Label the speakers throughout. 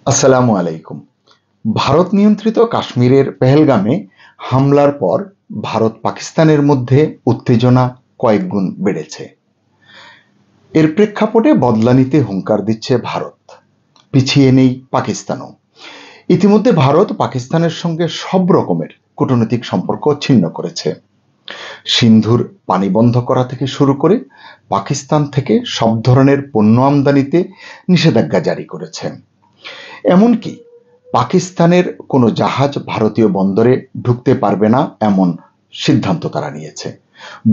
Speaker 1: আসসালামু আলাইকুম। ভারত নিয়ন্ত্রিত কাশ্মীরের পেহেলগামে হামলার পর ভারত পাকিস্তানের মধ্যে উত্তেজনা কয়েক গুণ বেড়েছে। এর প্রেক্ষাপটে বদলা নিতে হুঙ্কার দিচ্ছে ভারত, পিছিয়ে নেই পাকিস্তানও। ইতিমধ্যে ভারত পাকিস্তানের সঙ্গে সব রকমের কূটনৈতিক সম্পর্ক ছিন্ন করেছে। সিন্ধুর পানি বন্ধ করা থেকে শুরু করে পাকিস্তান থেকে সব ধরনের পণ্য আমদানিতে নিষেধাজ্ঞা জারি করেছে। এমনকি পাকিস্তানের কোনো জাহাজ ভারতীয় বন্দরে ঢুকতে পারবে না এমন সিদ্ধান্ত তারা নিয়েছে।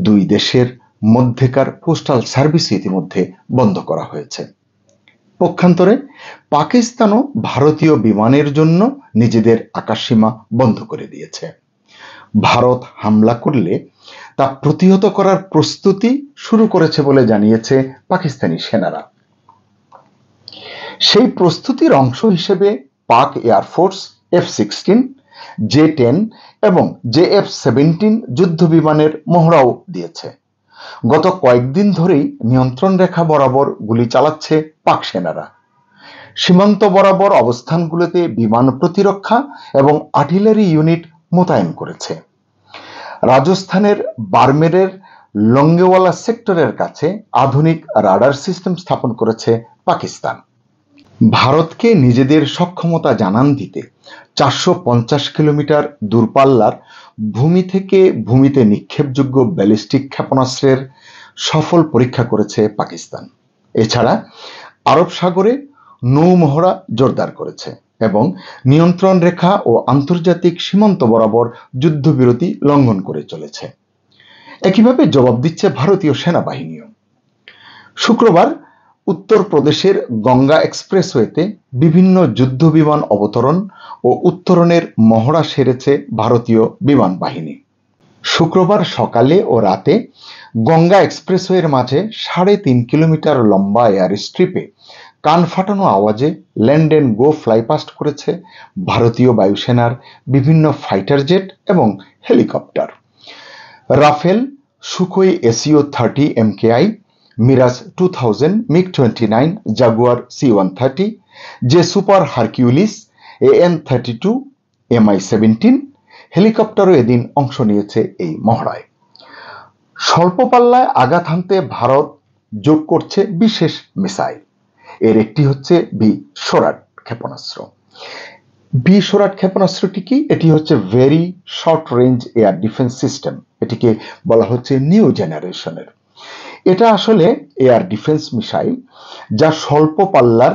Speaker 1: দুই দেশের মধ্যেকার পোস্টাল সার্ভিস ইতিমধ্যে বন্ধ করা হয়েছে। পক্ষান্তরে পাকিস্তানও ভারতীয় বিমানের জন্য নিজেদের আকাশসীমা বন্ধ করে দিয়েছে। ভারত হামলা করলে তা প্রতিহত করার প্রস্তুতি শুরু করেছে বলে জানিয়েছে পাকিস্তানি সেনারা। সেই প্রস্তুতির অংশ হিসেবে পাক এয়ারফোর্স F-16, J-10 এবং JF-17 যুদ্ধ বিমানের মহড়াও দিয়েছে। গত কয়েকদিন ধরেই নিয়ন্ত্রণ রেখা বরাবর গুলি চালাচ্ছে পাক সেনারা। সীমান্ত বরাবর অবস্থানগুলোতে বিমান প্রতিরক্ষা এবং আর্টিলারি ইউনিট মোতায়েন করেছে। রাজস্থানের বারমেরের লঙ্গেওয়ালা সেক্টরের কাছে আধুনিক রাডার সিস্টেম স্থাপন করেছে পাকিস্তান। ভারতকে নিজেদের সক্ষমতা জানান দিতে 450 কিলোমিটার দূরপাল্লার ভূমি থেকে ভূমিতে নিক্ষেপযোগ্য ব্যালিস্টিক ক্ষেপণাস্ত্রের সফল পরীক্ষা করেছে পাকিস্তান। এছাড়া আরব সাগরে নৌমহড়া জোরদার করেছে এবং নিয়ন্ত্রণ রেখা ও আন্তর্জাতিক সীমান্ত বরাবর যুদ্ধবিরতি লঙ্ঘন করে চলেছে। একইভাবে জবাব দিচ্ছে ভারতীয় সেনাবাহিনীও। শুক্রবার উত্তরপ্রদেশের গঙ্গা এক্সপ্রেসওয়েতে বিভিন্ন যুদ্ধবিমান অবতরণ ও উত্তরণের মহড়া সেরেছে ভারতীয় বিমান বাহিনী। শুক্রবার সকালে ও রাতে গঙ্গা এক্সপ্রেসওয়ের মাঝে 3.5 কিলোমিটার লম্বা এয়ার স্ট্রিপে কান ফাটানো আওয়াজে ল্যান্ড অ্যান্ড গো ফ্লাইপাস্ট করেছে ভারতীয় বায়ুসেনার বিভিন্ন ফাইটার জেট এবং helicopter. Rafale, Sukhoi SU-30 MKI, Mirage 2000, MiG-29, Jaguar C-130, J super Hercules, AN-32, Mi-17 হেলিকপ্টারও এদিন অংশ নিয়েছে এই মহড়ায়। স্বল্প পাল্লায় আঘাত হানতে ভারত যোগ করছে বিশেষ মিসাইল। এর একটি হচ্ছে বি-সোরাট ক্ষেপণাস্ত্র। বি-সোরাট ক্ষেপণাস্ত্রটি কি? এটি হচ্ছে very short range air defence system. এটিকে বলা হচ্ছে নিউ জেনারেশনের। এটা আসলে এয়ার ডিফেন্স মিসাইল, যা স্বল্প পাল্লার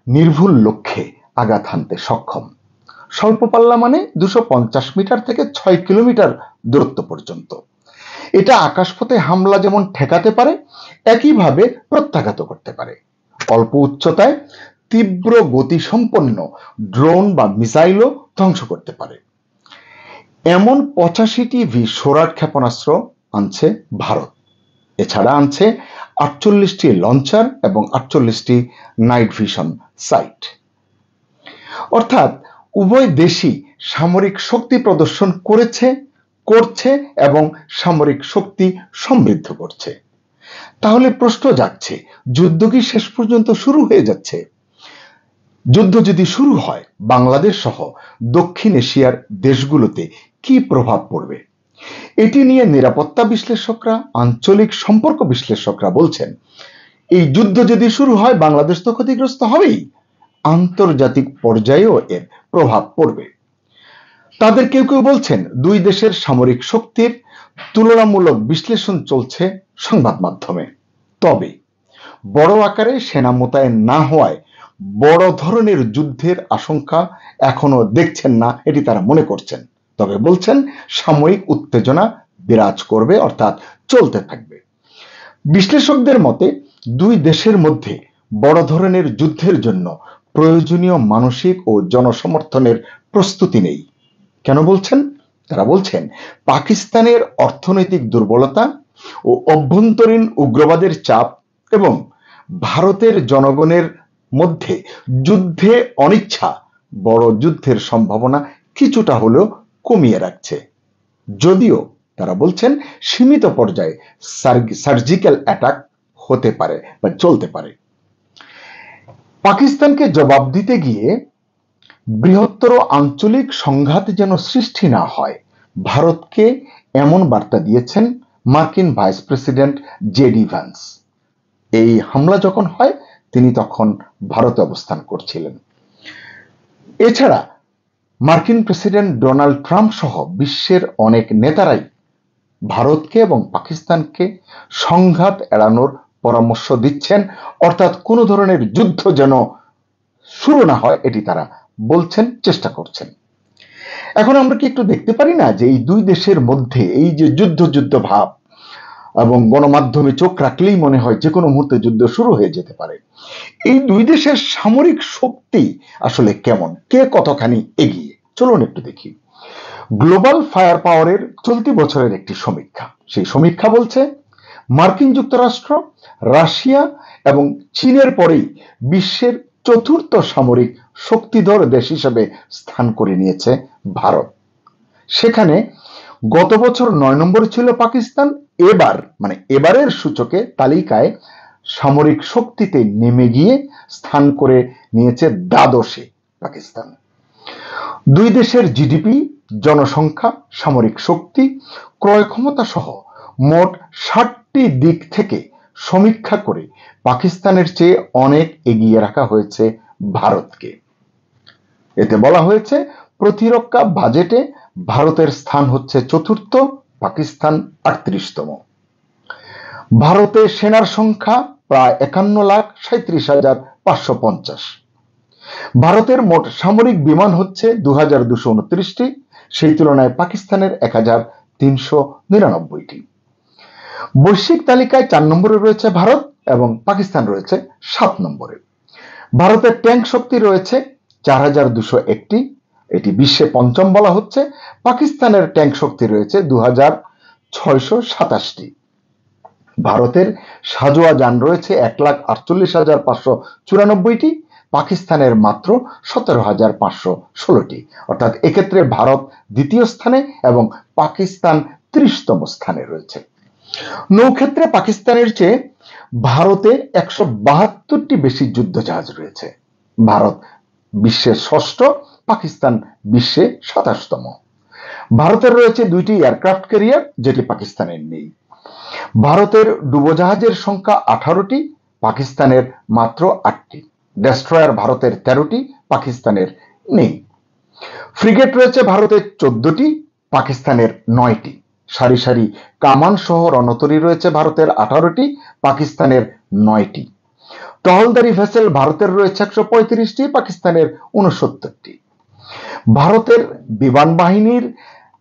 Speaker 1: নির্ভুল লক্ষ্যে আঘাত হানতে সক্ষম। স্বল্প পাল্লা মানে 250 মিটার থেকে 6 কিলোমিটার দূরত্ব পর্যন্ত। এটা আকাশপথে হামলা যেমন ঠেকাতে পারে, একইভাবে প্রত্যাঘাত করতে পারে। অল্প উচ্চতায় তীব্র গতিসম্পন্ন ড্রোন বা মিসাইলও ধ্বংস করতে পারে। এমন 85টি বি-সোরাট ক্ষেপণাস্ত্র আনছে ভারত। এছাড়া আনছে 48টি লঞ্চার এবং 48টি নাইট ভিশন সাইট। অর্থাৎ উভয় দেশই সামরিক শক্তি প্রদর্শন করছে এবং সামরিক শক্তি সমৃদ্ধ করছে। তাহলে প্রশ্ন জাগছে, যুদ্ধ কি শেষ পর্যন্ত শুরু হয়ে যাচ্ছে? যুদ্ধ যদি শুরু হয়, বাংলাদেশ সহ দক্ষিণ এশিয়ার দেশগুলোতে কি প্রভাব পড়বে? এটি নিয়ে নিরাপত্তা বিশ্লেষকরা, আঞ্চলিক সম্পর্ক বিশ্লেষকরা বলছেন, এই যুদ্ধ যদি শুরু হয় বাংলাদেশ তো ক্ষতিগ্রস্ত হবেই, আন্তর্জাতিক পর্যায়েও এর প্রভাব পড়বে। তাদের কেউ কেউ বলছেন, দুই দেশের সামরিক শক্তির তুলনামূলক বিশ্লেষণ চলছে সংবাদ মাধ্যমে। তবে বড় আকারে সেনা মোতায়েন না হওয়ায় বড় ধরনের যুদ্ধের আশঙ্কা এখনো দেখছেন না, এটি তারা মনে করছেন। তবে বলছেন সাময়িক উত্তেজনা বিরাজ করবে, অর্থাৎ চলতে থাকবে। বিশ্লেষকদের মতে দুই দেশের মধ্যে বড় ধরনের যুদ্ধের জন্য প্রয়োজনীয় মানসিক ও জনসমর্থনের প্রস্তুতি নেই। কেন বলছেন? তারা বলছেন পাকিস্তানের অর্থনৈতিক দুর্বলতা ও অভ্যন্তরীণ উগ্রবাদের চাপ এবং ভারতের জনগণের মধ্যে যুদ্ধে অনিচ্ছা বড় যুদ্ধের সম্ভাবনা কিছুটা হলেও কমিয়ে রাখছে। যদিও তারা বলছেন সীমিত পর্যায়ে সার্জিক্যাল অ্যাটাক হতে পারে বা চলতে পারে। পাকিস্তানকে জবাব দিতে গিয়ে বৃহত্তর আঞ্চলিক সংঘাত যেন সৃষ্টি না হয়, ভারতকে এমন বার্তা দিয়েছেন মার্কিন ভাইস প্রেসিডেন্ট জেডি ভ্যান্স। এই হামলা যখন হয় তিনি তখন ভারতে অবস্থান করছিলেন। এছাড়া মার্কিন প্রেসিডেন্ট ডোনাল্ড ট্রাম্প সহ বিশ্বের অনেক নেতারাই ভারতকে এবং পাকিস্তানকে সংঘাত এড়ানোর পরামর্শ দিচ্ছেন, অর্থাৎ কোনো ধরনের যুদ্ধ যেন শুরু না হয় এটি তারা বলছেন, চেষ্টা করছেন। এখন আমরা কি একটু দেখতে পারি না যে এই দুই দেশের মধ্যে এই যে যুদ্ধ ভাব, এবং গণমাধ্যমে চোখ রাখলেই মনে হয় যে কোনো মুহূর্তে যুদ্ধ শুরু হয়ে যেতে পারে। এই দুই দেশের সামরিক শক্তি আসলে কেমন, কে কতখানি এগিয়ে, চলুন একটু দেখি। গ্লোবাল ফায়ার পাওয়ারের চলতি বছরের একটি সমীক্ষা, সেই সমীক্ষা বলছে মার্কিন যুক্তরাষ্ট্র, রাশিয়া এবং চীনের পরেই বিশ্বের চতুর্থ সামরিক শক্তিধর দেশ হিসেবে স্থান করে নিয়েছে ভারত। সেখানে গত বছর 9 নম্বরে ছিল পাকিস্তান, এবারের সূচকে তালিকায় সামরিক শক্তিতে নেমে গিয়ে স্থান করে নিয়েছে দ্বাদশে পাকিস্তান। দুই দেশের জিডিপি, জনসংখ্যা, সামরিক শক্তি, ক্রয় ক্ষমতা সহ মোট 60টি দিক থেকে সমীক্ষা করে পাকিস্তানের চেয়ে অনেক এগিয়ে রাখা হয়েছে ভারতকে। এতে বলা হয়েছে প্রতিরক্ষা বাজেটে ভারতের স্থান হচ্ছে চতুর্থ, পাকিস্তান 38তম। ভারতে সেনার সংখ্যা প্রায় 51,37,550। ভারতের মোট সামরিক বিমান হচ্ছে 2229টি, সেই তুলনায় পাকিস্তানের 1399টি। বৈশ্বিক তালিকায় 4 নম্বরে রয়েছে ভারত এবং পাকিস্তান রয়েছে 7 নম্বরে। ভারতের ট্যাঙ্ক শক্তি রয়েছে 4201টি, এটি বিশ্বে পঞ্চম বলা হচ্ছে। পাকিস্তানের ট্যাঙ্ক শক্তি রয়েছে 2627টি। ভারতের সাজোয়া যান রয়েছে 1,48,594টি, পাকিস্তানের মাত্র 17,516টি। অর্থাৎ এক্ষেত্রে ভারত দ্বিতীয় স্থানে এবং পাকিস্তান 30তম স্থানে রয়েছে। নৌক্ষেত্রে পাকিস্তানের চেয়ে ভারতে 172টি বেশি যুদ্ধজাহাজ রয়েছে। ভারত বিশ্বের ষষ্ঠ, পাকিস্তান বিশ্বে 27তম। ভারতের রয়েছে 2টি এয়ারক্রাফট ক্যারিয়ার, যেটি পাকিস্তানের নেই। ভারতের ডুবোজাহাজের সংখ্যা 18টি, পাকিস্তানের মাত্র 8টি। ডেস্ট্রয়ার ভারতের 13টি, পাকিস্তানের নেই। ফ্রিগেট রয়েছে ভারতের 14টি, পাকিস্তানের 9টি। সারি সারি কামান সহ রণতরী রয়েছে ভারতের 18টি, পাকিস্তানের 9টি। টহলদারি ভেসেল ভারতের রয়েছে 135টি, পাকিস্তানের 69টি। ভারতের বিমান বাহিনীর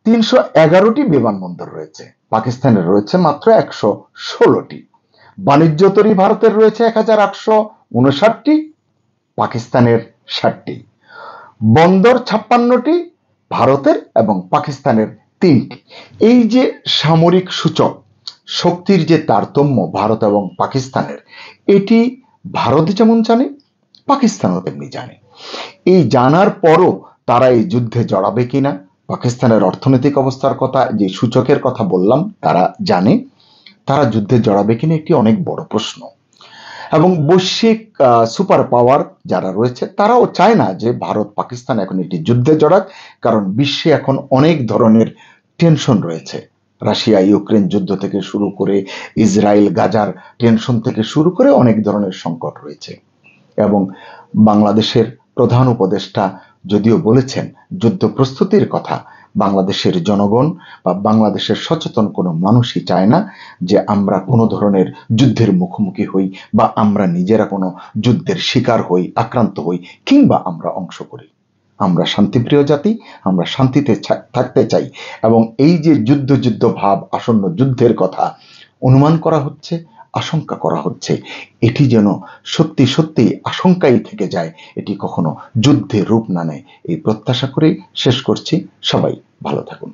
Speaker 1: 311টি বিমানবন্দর রয়েছে, পাকিস্তানের রয়েছে মাত্র 116টি। বাণিজ্য তরী ভারতের রয়েছে 1859টি, পাকিস্তানের 60টি। বন্দর 56টি, ভারতের এবং পাকিস্তানের 3টি। এই যে সামরিক সূচক শক্তির যে তারতম্য ভারত এবং পাকিস্তানের, এটি ভারত যেমন জানে, পাকিস্তানও তেমনি জানে। এই জানার পরও তারা এই যুদ্ধে জড়াবে কিনা, পাকিস্তানের অর্থনৈতিক অবস্থার কথা, যে সূচকের কথা বললাম, তারা জানে তারা যুদ্ধে জড়াবে কিনা, একটি অনেক বড় প্রশ্ন। এবং বৈশ্বিক সুপার পাওয়ার যারা রয়েছে তারাও চায় না যে ভারত পাকিস্তান এখন একটি যুদ্ধে জড়াক, কারণ বিশ্বে এখন অনেক ধরনের টেনশন রয়েছে। রাশিয়া ইউক্রেন যুদ্ধ থেকে শুরু করে ইসরায়েল গাজার টেনশন থেকে শুরু করে অনেক ধরনের সংকট রয়েছে। এবং বাংলাদেশের প্রধান উপদেষ্টা যদিও বলেছেন যুদ্ধ প্রস্তুতির কথা, বাংলাদেশের জনগণ বা বাংলাদেশের সচেতন কোনো মানুষই চায় না যে আমরা কোনো ধরনের যুদ্ধের মুখোমুখি হই বা আমরা নিজেরা কোনো যুদ্ধের শিকার হই, আক্রান্ত হই, কিংবা আমরা অংশ করি। আমরা শান্তিপ্রিয় জাতি, আমরা শান্তিতে থাকতে চাই। এবং এই যে যুদ্ধ ভাব, আসন্ন যুদ্ধের কথা অনুমান করা হচ্ছে, আশঙ্কা করা হচ্ছে, এটি যেন সত্যি সত্যি আশঙ্কাই থেকে যায়, এটি কখনো যুদ্ধের রূপ না নেয়, এই প্রত্যাশা করেই শেষ করছি। সবাই ভালো থাকুন।